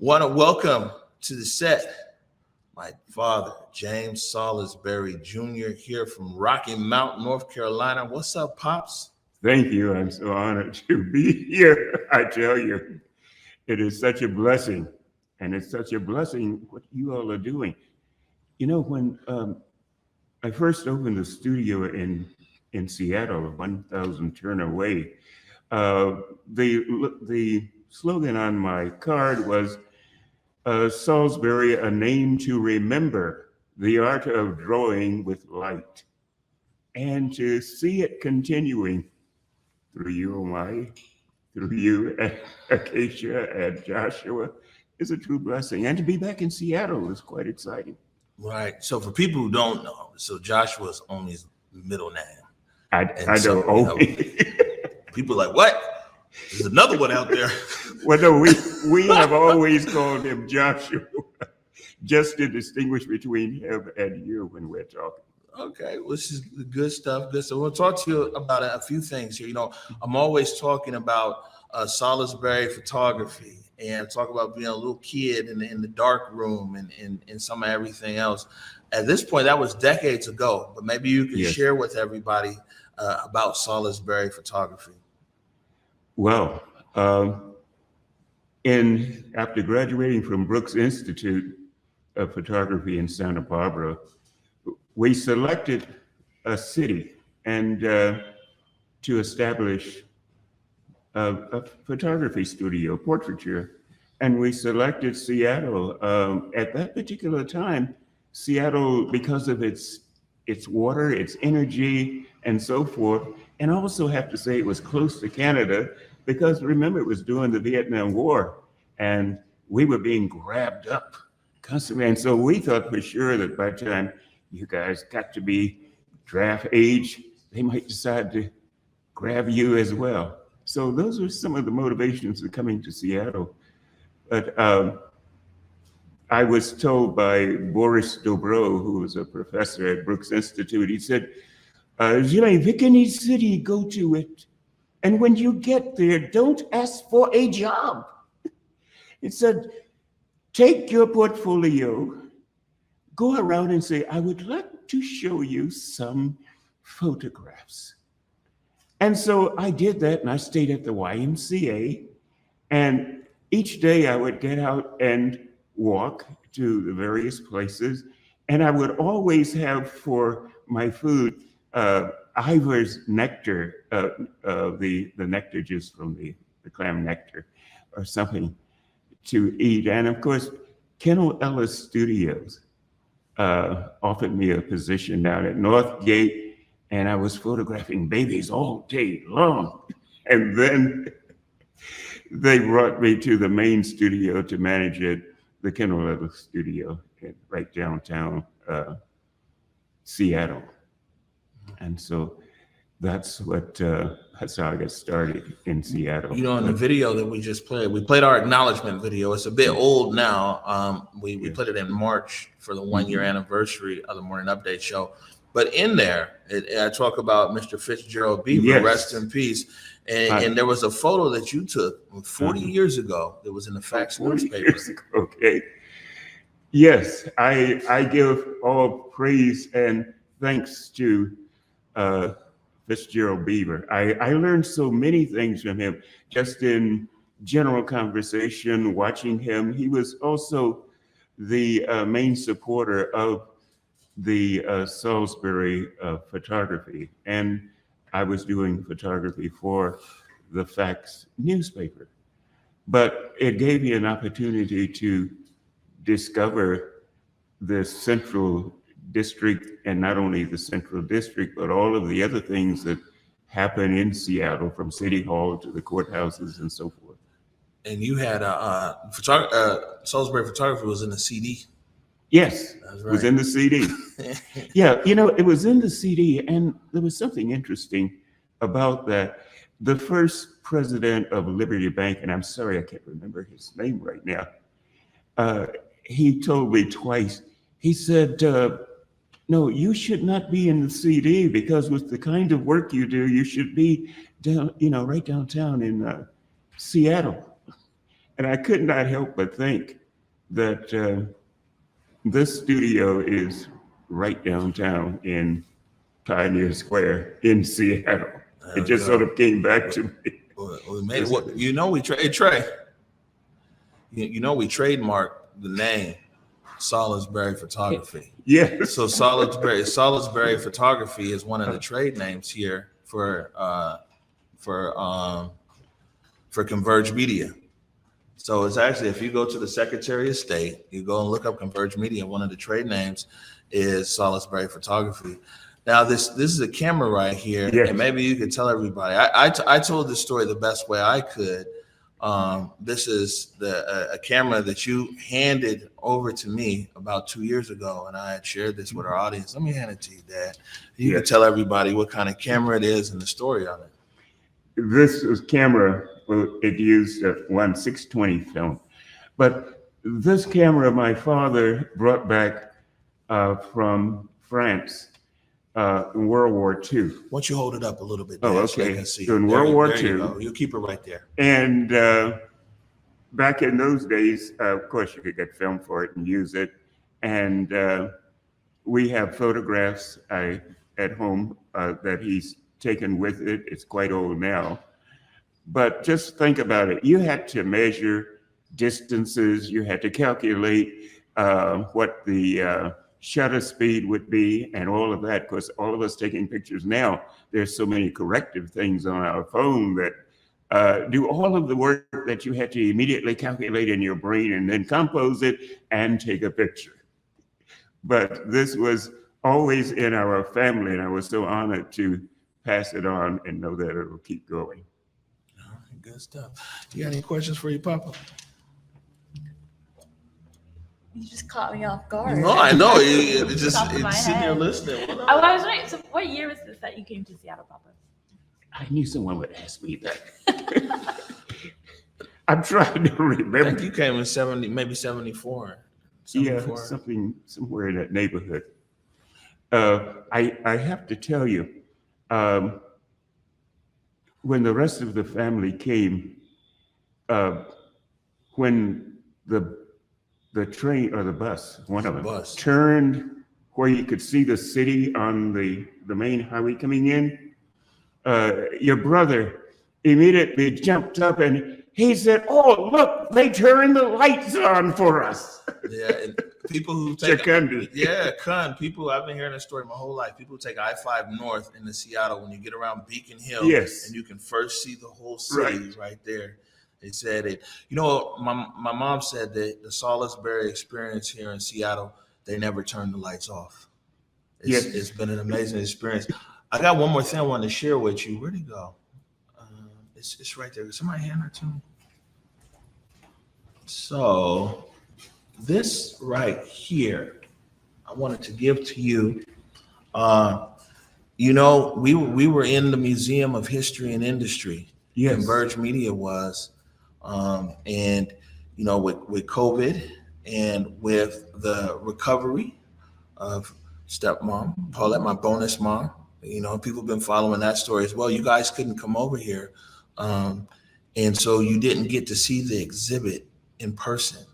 Want to welcome to the set my father, James Salisbury Jr., here from Rocky Mount, North Carolina. What's up, Pops? Thank you. I'm so honored to be here. I tell you, it is such a blessing. And it's such a blessing what you all are doing. You know, when I first opened the studio in Seattle, 1000 Turner Way, the slogan on my card was Salisbury, a name to remember, the art of drawing with light. And to see it continuing through you, Omai, through you, Acacia, and Joshua, is a true blessing. And to be back in Seattle is quite exciting. Right. So for people who don't know, so Joshua's Omi's middle name. I don't know. People are like, what? There's another one out there. Well, no, we have always called him Joshua, just to distinguish between him and you when we're talking. Okay, well, this is good stuff. Good. So we'll talk to you about a few things here. You know, I'm always talking about Salisbury photography and talk about being a little kid in the dark room and some of everything else. At this point, that was decades ago, but maybe you can share with everybody about Salisbury photography. Well, after graduating from Brooks Institute of Photography in Santa Barbara, we selected a city and to establish a photography studio, portraiture, and we selected Seattle. At that particular time, Seattle, because of its water, its energy, and so forth, and I also have to say it was close to Canada, because remember, it was during the Vietnam War, and we were being grabbed up constantly. And so we thought for sure that by the time you guys got to be draft age, they might decide to grab you as well. So those are some of the motivations of coming to Seattle. But I was told by Boris Dobro, who was a professor at Brooks Institute, he said, pick any city, go to it. And when you get there, don't ask for a job. It said, take your portfolio, go around and say, I would like to show you some photographs. And so I did that, and I stayed at the YMCA. And each day I would get out and walk to the various places. And I would always have for my food Ivar's nectar, the nectar juice from the clam nectar or something to eat. And of course, Kennel Ellis Studios offered me a position down at Northgate, and I was photographing babies all day long. And then they brought me to the main studio to manage it, the Kennel Ellis Studio right downtown Seattle. And so that's how I got started in Seattle. You know, in the video that we just played, we played our acknowledgement video. It's a bit old now. We put it in March for the 1-year anniversary of the Morning Update show. But in there, I talk about Mr. Fitzgerald Beaver, rest in peace. And there was a photo that you took 40 years ago that was in the Facts newspaper. Okay. Yes, I give all praise and thanks to Fitzgerald Beaver. I learned so many things from him, just in general conversation, watching him. He was also the main supporter of the Salisbury photography. And I was doing photography for the Facts newspaper. But it gave me an opportunity to discover the Central District, and not only the Central District, but all of the other things that happen in Seattle, from City Hall to the courthouses and so forth. And you had Salisbury photography was in the CD. Yes, right. It was in the CD. Yeah, it was in the CD, and there was something interesting about that. The first president of Liberty Bank, and I'm sorry I can't remember his name right now, he told me twice, he said, no, you should not be in the CD, because with the kind of work you do, you should be down, right downtown in Seattle. And I could not help but think that this studio is right downtown in Pioneer Square in Seattle. It just sort of came back to me. We made it. Well, you know, we Trey. You know, we trademarked the name Salisbury Photography. Yes. So Salisbury Photography is one of the trade names here for Converge Media. So it's actually, if you go to the Secretary of State, you go and look up Converge Media, one of the trade names is Salisbury Photography. Now this is a camera right here, yes. And maybe you could tell everybody. I told this story the best way I could. This is a camera that you handed over to me about 2 years ago, and I had shared this with our audience. Let me hand it to you, Dad. You can tell everybody what kind of camera it is and the story on it. This was camera. Well, it used a 1/620 film, but this camera my father brought back from France in World War II. Why don't you hold it up a little bit? Oh, so I okay. can see So in there, World War there II, you keep it right there. And back in those days, of course, you could get film for it and use it. And we have photographs at home that he's taken with it. It's quite old now. But just think about it. You had to measure distances. You had to calculate what the shutter speed would be and all of that. Because all of us taking pictures now, there's so many corrective things on our phone that do all of the work that you had to immediately calculate in your brain and then compose it and take a picture. But this was always in our family, and I was so honored to pass it on and know that it will keep going. All right, good stuff. You got any questions for your Papa? You just caught me off guard. No, I know. It's just Top of my sitting there head. listening. I was right. So what year was this that you came to Seattle, Papa? I knew someone would ask me that. I'm trying to I remember. think you came in 70, maybe 74. Yeah, 74. something somewhere in that neighborhood. I have to tell you, when the rest of the family came, when the train or the bus, one of them, turned where you could see the city on the main highway coming in, your brother immediately jumped up and he said, "Oh, look, they turned the lights on for us." Yeah, and people who take people, I've been hearing this story my whole life. People who take I-5 north into Seattle, when you get around Beacon Hill, yes, and you can first see the whole city right there. They said it. You know, my mom said that the Salisbury experience here in Seattle, they never turned the lights off. It's been an amazing experience. I got one more thing I wanted to share with you. Where'd it go? It's right there. Somebody hand it to me. So this right here, I wanted to give to you. You know, we were in the Museum of History and Industry. Yes. Converge Media was. And, you know, with COVID and with the recovery of stepmom, Paulette, my bonus mom, you know, people have been following that story as well. You guys couldn't come over here. And so you didn't get to see the exhibit in person.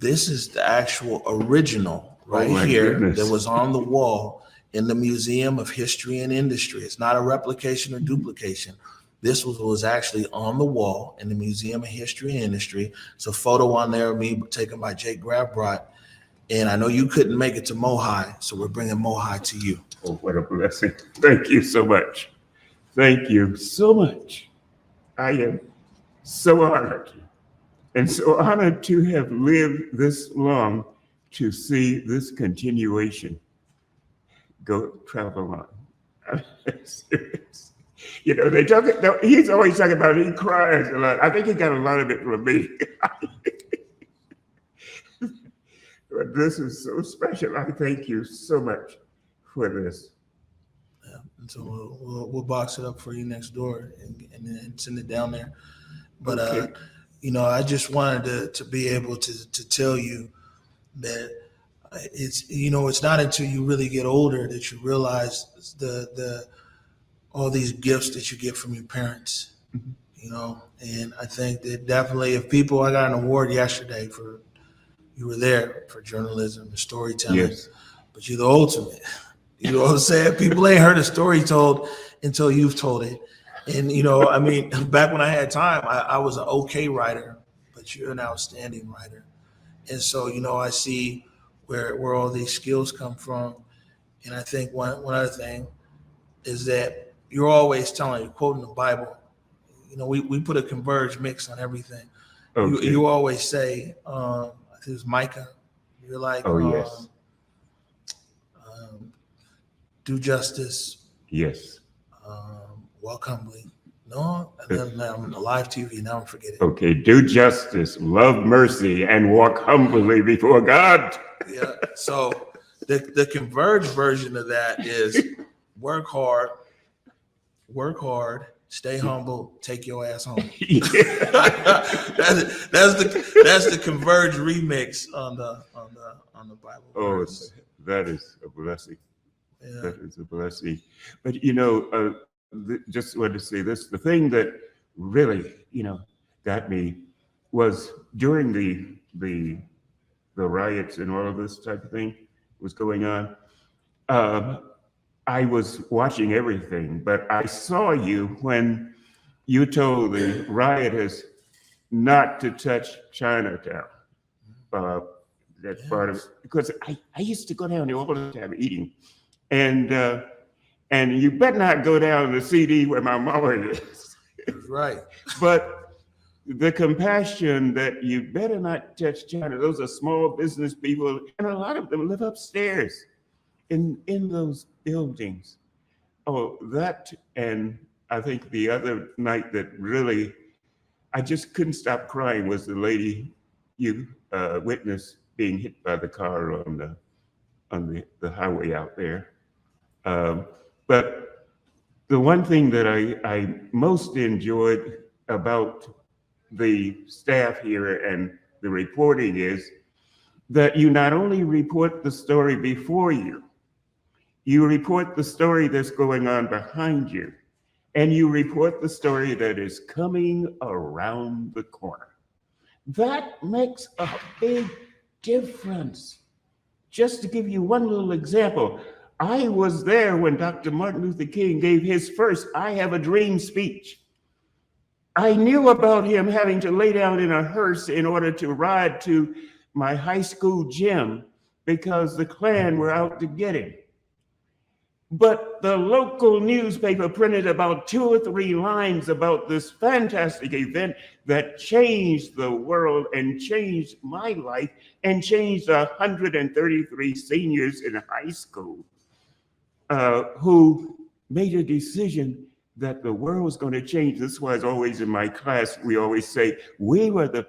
This is the actual original right here that was on the wall in the Museum of History and Industry. It's not a replication or duplication. This was actually on the wall in the Museum of History and Industry. It's a photo on there of me taken by Jake Grabrot. And I know you couldn't make it to Mohi, so we're bringing Mohi to you. Oh, what a blessing. Thank you so much. Thank you so much. I am so honored and so honored to have lived this long to see this continuation go travel on. I'm serious. You know, he's always talking about he cries a lot. I think he got a lot of it from me. But this is so special. I thank you so much for this. Yeah, and so we'll box it up for you next door and then send it down there. But okay. You know, I just wanted to be able to tell you that it's, you know, it's not until you really get older that you realize the all these gifts that you get from your parents. Mm-hmm. And I think that definitely I got an award yesterday for, you were there for journalism and storytelling, Yes. but you're the ultimate. You know what I'm saying? People ain't heard a story told until you've told it. And, I mean, back when I had time, I was an okay writer, but you're an outstanding writer. And so, I see where all these skills come from. And I think one other thing is that you're always quoting the Bible. We put a Converge mix on everything. Okay. You always say, I think it was Micah, you're like, Oh, yes. Do justice, Yes. walk humbly. No, and then I'm live TV, now I'm forgetting. Okay. Do justice, love mercy, and walk humbly before God. Yeah. So the Converge version of that is work hard, stay humble, take your ass home. that's the Converge remix on the Bible. Oh, verse. that is a blessing. Yeah. That is a blessing. But just wanted to say this: the thing that really, got me was during the riots and all of this type of thing was going on. I was watching everything, but I saw you when you told the rioters not to touch Chinatown. That's part of it, because I used to go down there all the time eating, and you better not go down to the CD where my mama is. Right. But the compassion that you better not touch China. Those are small business people, and a lot of them live upstairs in those buildings. Oh, that, and I think the other night that really, I just couldn't stop crying was the lady you witnessed being hit by the car on the highway out there. But the one thing that I most enjoyed about the staff here and the reporting is that you not only report the story before you report the story that's going on behind you, and you report the story that is coming around the corner. That makes a big difference. Just to give you one little example, I was there when Dr. Martin Luther King gave his first I Have a Dream speech. I knew about him having to lay down in a hearse in order to ride to my high school gym because the Klan were out to get him. But the local newspaper printed about 2 or 3 lines about this fantastic event that changed the world and changed my life and changed 133 seniors in high school who made a decision that the world was going to change. This was always in my class. We always say, we are the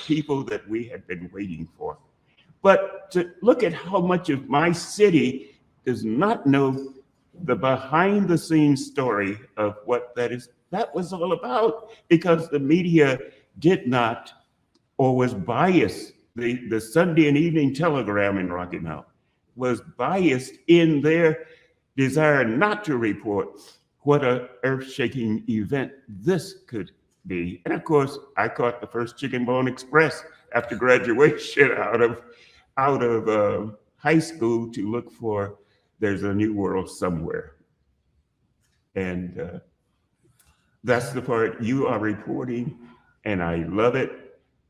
people that we had been waiting for. But to look at how much of my city does not know the behind the scenes story of what that was all about, because the media did not or was biased. The Sunday and Evening Telegram in Rocky Mount was biased in their desire not to report what an earth-shaking event this could be. And of course, I caught the first Chicken Bone Express after graduation out of high school to look for There's a New World Somewhere. And that's the part you are reporting, and I love it.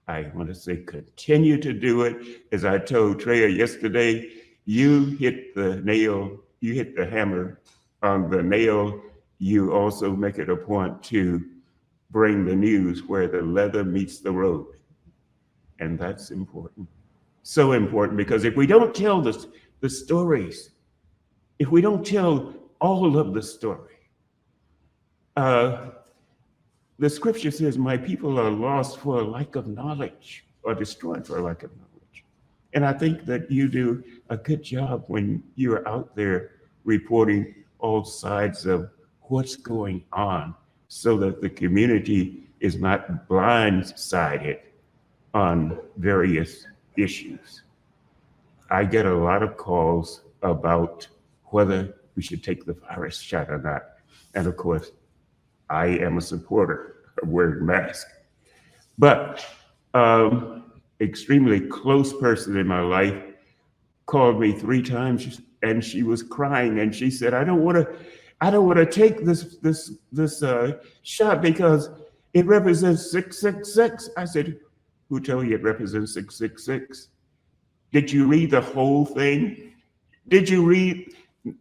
I want to say continue to do it. As I told Treya yesterday, you hit the nail, you hit the hammer on the nail. You also make it a point to bring the news where the leather meets the road. And that's important. So important, because if we don't tell the stories, if we don't tell all of the story, the scripture says, my people are lost for a lack of knowledge, or destroyed for a lack of knowledge. And I think that you do a good job when you're out there reporting all sides of what's going on, so that the community is not blindsided on various issues. I get a lot of calls about whether we should take the virus shot or not. And of course, I am a supporter wearing masks. But extremely close person in my life called me 3 times, and she was crying, and she said, I don't want to take this shot because it represents 666. I said, who told you it represents 666? Did you read the whole thing? Did you read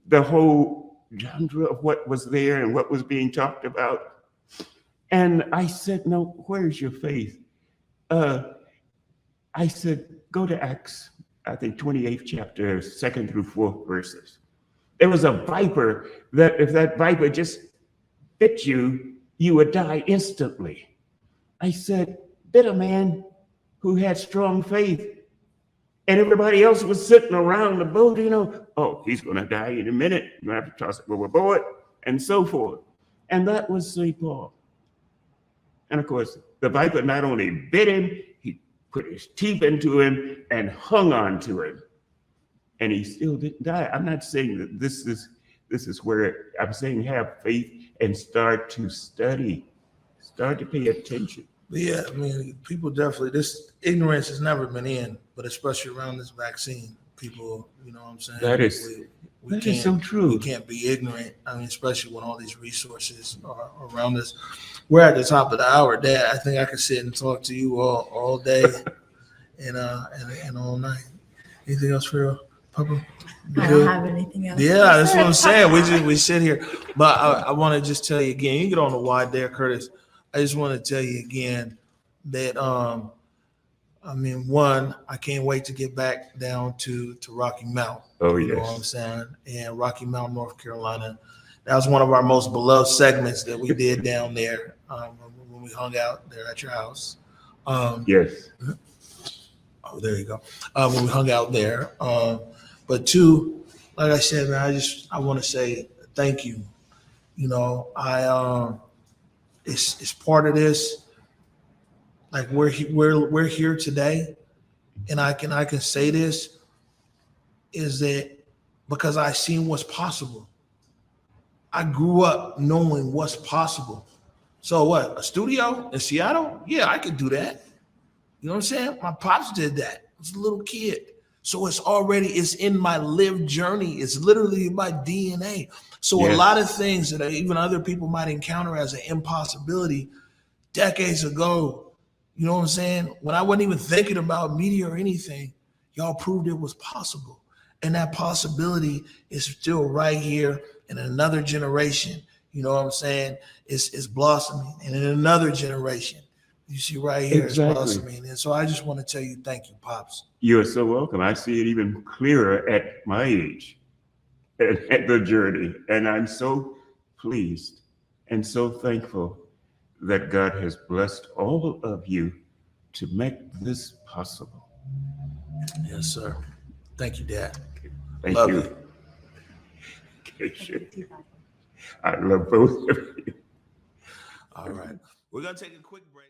the whole genre of what was there and what was being talked about? And I said, no, where's your faith? I said, go to Acts, I think 28th chapter, 2nd through 4th verses. There was a viper that if that viper just bit you, you would die instantly. I said, bit a man who had strong faith. And everybody else was sitting around the boat, oh, he's going to die in a minute. You have to toss it overboard, and so forth. And that was St. Paul. And of course, the viper not only bit him, he put his teeth into him and hung on to him. And he still didn't die. I'm not saying that this is where I'm saying have faith and start to study, start to pay attention. Yeah, I mean, people definitely, this ignorance has never been in, but especially around this vaccine, people, you know what I'm saying? That is so true. We can't be ignorant. I mean, especially when all these resources are around us. We're at the top of the hour, Dad. I think I could sit and talk to you all day and all night. Anything else for you, Papa? I don't have anything else. Yeah, that's what I'm saying. We sit here, but I want to just tell you again. You can get on the wide there, Curtis. I just want to tell you again that I mean, one, I can't wait to get back down to Rocky Mount. Oh, you yes. know what I'm saying? And Rocky Mount, North Carolina. That was one of our most beloved segments that we did down there when we hung out there at your house. Yes. Oh, there you go. When we hung out there. But two, like I said, man, I want to say thank you. You know, it's part of this. Like we're here today, and I can say this is that because I seen what's possible. I grew up knowing what's possible. So what? A studio in Seattle? Yeah, I could do that. You know what I'm saying? My pops did that. I was a little kid. So it's in my lived journey. It's literally my DNA. So Yes. A lot of things that even other people might encounter as an impossibility decades ago, you know what I'm saying? When I wasn't even thinking about media or anything, y'all proved it was possible. And that possibility is still right here in another generation. You know what I'm saying? It's blossoming. And in another generation, you see right here, Exactly. It's blossoming. And so I just want to tell you, thank you, Pops. You are so welcome. I see it even clearer at my age, at the journey. And I'm so pleased and so thankful that God has blessed all of you to make this possible. Yes, sir. Thank you, Dad. Thank Love you. you. Okay, sure. I love both of you. All right. We're going to take a quick break.